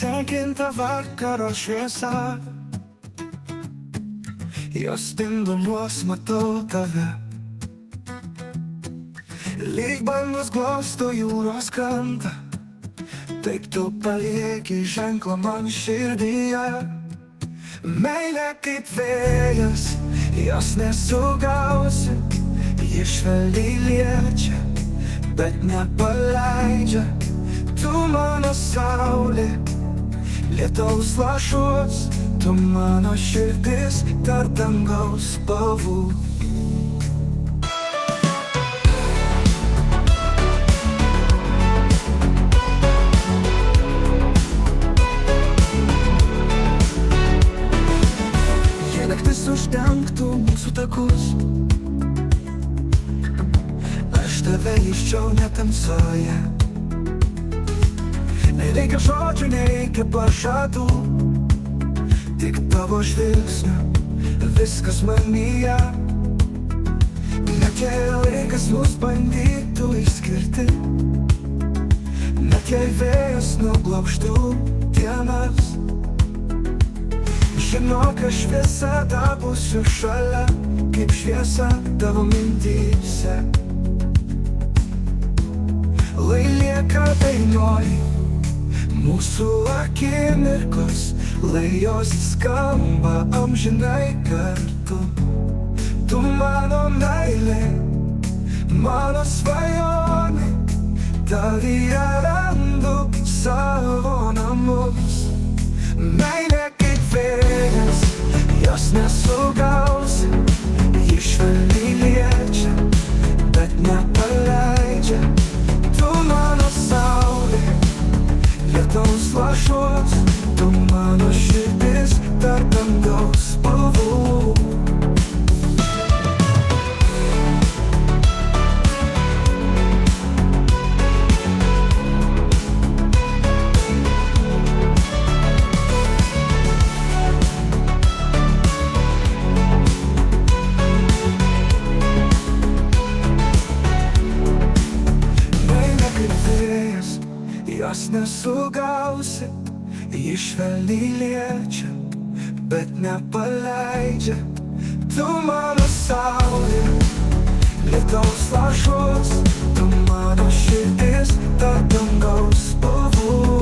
nepatenkinta vakaro šviesa. Jos spinduliuos matau tave, lyg bangos glosto jūros krantą. Taip tu palieki ženklą man širdyje. Meilė kaip vėjas, jos nesugausi. Ji švelniai liečia, bet nepaleidžia. Tu mano saulė, lietaus lašus. Tu mano širdis tarp dangaus spalvų. Jei naktis uždengtų mūsų takus, aš tave iščiau ne tamsoje. Nereikia žodžių, nereikia pažadų, tik tavo žvilgsnio viskas manyje. Net jei laikas mus bandytų išskirti, net jei vėjas nublokštų dienas, žinok, aš visada būsiu šalia, kaip šviesa tavo mintyse. Lai lieka dainuoji mūsų akimirkos, lai jos skamba amžinai kartu. Tu mano meilė, mano svajonė, tavyje randu savo namus. Meilė kaip vėjas, jos nesugausi. Ji švelniai liečia, bet nepaleidžia. Tu mano saulė, lietaus lašus. Tu mano širdis tarp dangaus spalvų. Meilė kaip vėjas, jos nesugausi. Ji švelniai liečia, bet nepaleidžia. Tu mano saulė, lietaus lašus. Tu mano širdis tarp dangaus spalvų.